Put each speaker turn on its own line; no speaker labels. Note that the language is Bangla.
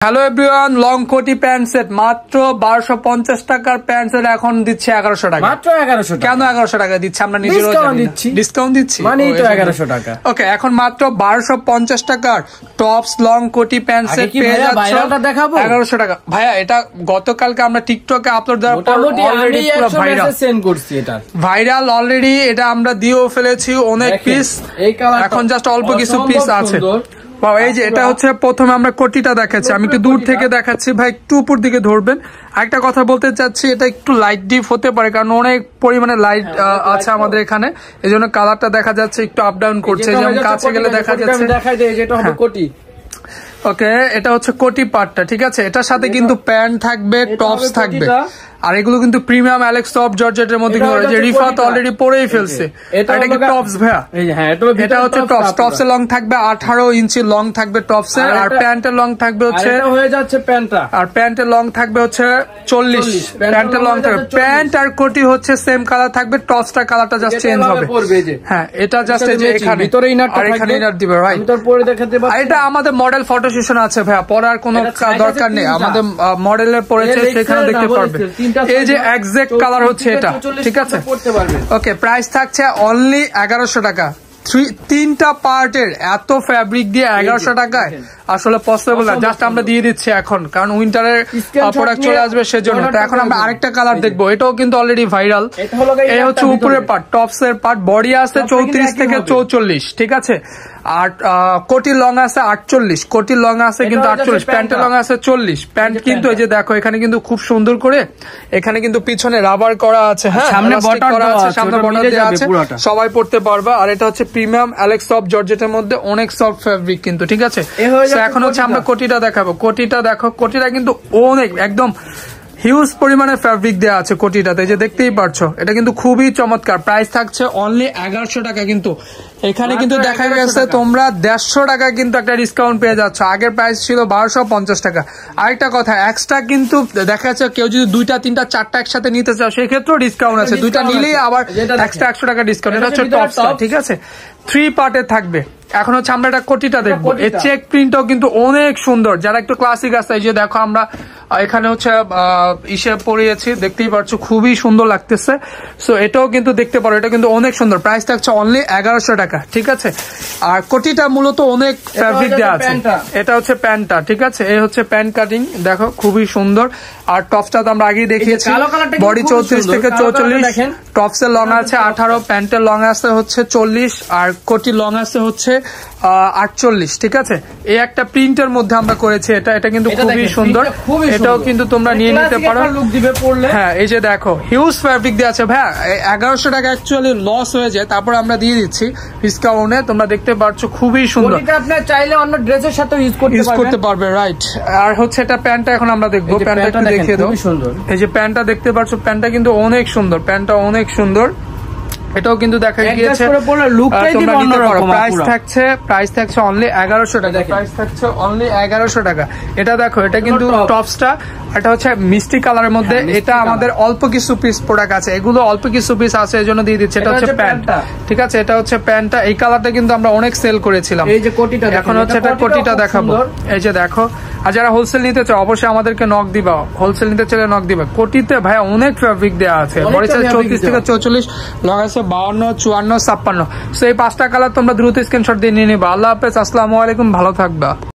হ্যালো এভরিওয়ান, লং কোটি প্যান্ট সেট মাত্র 1250 টাকার প্যান্ট সেট এখন দিচ্ছে 1100 টাকা।
মাত্র 1100 টাকা।
কেন 1100 টাকা দিচ্ছে? আমরা নিজেরাও জানি না। ডিসকাউন্ট দিচ্ছি
মানে তো 1100 টাকা।
ওকে, এখন মাত্র 1250 টাকার টপস লং কোটি প্যান্ট সেট পেয়ে যাচ্ছ।
ভাইরালটা দেখাবো
1100 টাকা। ভাইয়া এটা গতকালকে আমরা টিকটকে আপলোড দেওয়ার পর অলরেডি পুরো ভাইরাল
সেন্ড করছি। এটা
ভাইরাল অলরেডি, এটা আমরা দিয়েও ফেলেছি অনেক পিস। এখন জাস্ট অল্প কিছু পিস আছে। এই যে এটা হচ্ছে প্রথমে আমরা কোটিটা দেখাচ্ছি, আমি একটু দূর থেকে দেখাচ্ছি ভাই, একটু উপর দিকে ধরবেন। একটা কথা বলতে চাচ্ছি, এটা একটু লাইট ডিপ হতে পারে কারণ অনেক পরিমাণে লাইট আছে আমাদের এখানে, এই জন্য কালারটা দেখা যাচ্ছে একটু আপ ডাউন করছে, যেমন কাছে গেলে দেখা যাচ্ছে। ওকে, এটা হচ্ছে কোটি পার্টটা, ঠিক আছে। এটার সাথে কিন্তু প্যান্ট থাকবে, টপস থাকবে, আর এগুলো কিন্তু প্রিমিয়াম অ্যালেক্স সফট জর্জেটের মধ্যে যে রিফাত অলরেডি পরেই ফেলছে। এটা কি টপস ভাইয়া? এটা হচ্ছে টপস। টপসের লং থাকবে 18 ইঞ্চি লং থাকবে টপসের, আর প্যান্টের লং থাকবে হচ্ছে
হয়ে যাচ্ছে প্যান্টটা,
আর প্যান্টের লং থাকবে হচ্ছে 40। প্যান্টের লং থাকবে, প্যান্ট আর কোটি হচ্ছে সেম কালার থাকবে, টপসটার কালারটা জাস্ট চেঞ্জ হবে। হ্যাঁ, এটা জাস্ট এই যে এখানে ভিতরে ইনারটা, আর এখানে ইনার দিবে, রাইট।
ভিতর পরে দেখাতে পাচ্ছি।
এটা আমাদের মডেল ফটো সেশন আছে ভাইয়া, পরার কোনো দরকার নেই, আমাদের মডেলের পরেছে সেখানে দেখতে পারবে। এই যে এক্সাক্ট কালার হচ্ছে এটা, ঠিক আছে। ওকে, প্রাইস থাকছে অনলি 1100 টাকা। তিনটা পার্টের এত ফ্যাব্রিক দিয়ে 1100 টাকায় আসলে পসিবল না, জাস্ট আমরা দিয়ে দিচ্ছি এখন, কারণ উইন্টারের প্রোডাক্ট চলে আসবে সেজন্য। তো এখন আমরা আরেকটা কালার দেখবো, এটাও কিন্তু অলরেডি ভাইরাল। এই হচ্ছে উপরের পার্ট, টপস এর পার্ট, বডি আছে 34 থেকে 44, ঠিক আছে। আর কোটি লং আছে 48, কোটি লং আছে কিন্তু 48, প্যান্টের লং আছে 40। প্যান্ট কিন্তু এই যে দেখো, এখানে কিন্তু খুব সুন্দর করে এখানে কিন্তু পিছনে রাবার করা আছে, হ্যাঁ, সামনে বটন করা আছে, সামনে বটন দেওয়া আছে, সবাই পড়তে পারবে। আর এটা হচ্ছে প্রিমিয়াম অ্যালেক্স সফট জর্জেটের মধ্যে অনেক সফট ফ্যাব্রিক কিন্তু, ঠিক আছে। এখন হচ্ছে আমরা কোটিটা দেখাবো। কোটিটা দেখো, কোটিটা কিন্তু অনেক একদম হিউজ পরিমাণে ফ্যাব্রিক দেওয়া আছে কোটিটাতে, যে দেখতেই পারছো। এটা কিন্তু খুবই চমৎকার। প্রাইস থাকছে অনলি 1100 টাকা। কিন্তু এখানে কিন্তু দেখা গেছে তোমরা 150 টাকা কিন্তু একটা ডিসকাউন্ট পেয়ে যাচ্ছ। আগের প্রাইস ছিল 1250 টাকা। আরেকটা কথা, এক্সট্রা কিন্তু দেখা যাচ্ছে কেউ যদি 2টা 3টা 4টা একসাথে নিতে চাও সেক্ষেত্রেও ডিসকাউন্ট আছে, 2টা নিলেই আবার এক্সট্রা 100 টাকা ডিসকাউন্ট। এটা হচ্ছে টপসটা, ঠিক আছে, 3 পার্টে থাকবে। এখন হচ্ছে আমরা একটা কোটিটা দেখবো। এই চেক প্রিন্টটাও কিন্তু অনেক সুন্দর, যারা একটু ক্লাসিক আছে। এই যে দেখো, আমরা এখানে হচ্ছে ইসে পরিয়েছি, দেখতেই পাচ্ছ, খুবই সুন্দর লাগতেছে। সো এটাও কিন্তু দেখতে পারো, এটা কিন্তু অনেক সুন্দর। প্রাইস থাকছে অনলি 1100 টাকা, ঠিক আছে। আর কোটিটা মূলত অনেক ফ্যাব্রিক দেওয়া আছে। এটা হচ্ছে প্যান্টটা, ঠিক আছে। এই হচ্ছে প্যান্ট কাটিং, দেখো খুবই সুন্দর। আর টপসটা তো আমরা আগেই দেখিয়েছি, বডি 34 থেকে 44, টপসের লং আছে 18, প্যান্টের লং আছে হচ্ছে 40, আর কোটি লং আছে হচ্ছে 48, ঠিক আছে। এই একটা প্রিন্টের মধ্যে আমরা করেছি এটা, এটা কিন্তু খুবই সুন্দর। এটাও কিন্তু তোমরা নিয়ে নিতে পারো। হ্যাঁ, এই যে দেখো, হিউজ ফ্যাব্রিক দেওয়া আছে ভাইয়া। 1100 টাকা অ্যাকচুয়ালি লস হয়ে যায়, তারপর আমরা দিয়ে দিচ্ছি ডিসকাউন্টে। তোমরা দেখতে পাচ্ছ খুবই সুন্দর,
আপনার চাইলে অন্য ড্রেসের সাথে ইউজ
করতে পারবে, রাইট। আর হচ্ছে এটা প্যান্টটা এখন আমরা দেখবো, প্যান্টটা একটু দেখিয়ে দাও। এই যে প্যান্টটা দেখতে পাচ্ছ, প্যান্টটা কিন্তু অনেক সুন্দর, প্যান্টটা অনেক সুন্দর। এটাও কিন্তু দেখা গিয়েছে। প্রাইস থাকছে অনলি 1100 টাকা। প্রাইস থাকছে অনলি 1100 টাকা। এটা দেখো, এটা কিন্তু টপসটা, এটা হচ্ছে মিষ্টি কালারের মধ্যে। এটা আমাদের অল্প কিছু পিস প্রোডাক্ট আছে, এগুলো অল্প কিছু পিস আছে, এই জন্য দিয়ে দিচ্ছে। এটা হচ্ছে প্যান্ট, ঠিক আছে। এটা হচ্ছে প্যান্টটা, এই কালারটা কিন্তু আমরা অনেক সেল করেছিলাম।
এই যে কোটিটা,
এখন হচ্ছে এটা কোটিটা দেখাবো। এই যে দেখো, আর যারা হোলসেল নিতে চাও অবশ্যই আমাদেরকে নক দিবা, হোলসেল নিতে চাইলে নক দিবা। কোটিতে ভাই অনেক ফ্যাব্রিক দেওয়া আছে, বডি সাইজ 34 থেকে 44, লং আছে 52, 54, 56। সো এই 5টা কালার তোমরা দ্রুত স্ক্রিনশট দিয়ে নিয়ে নিবা। আল্লাহ হাফেজ, আসসালামু আলাইকুম, ভালো থাকবা।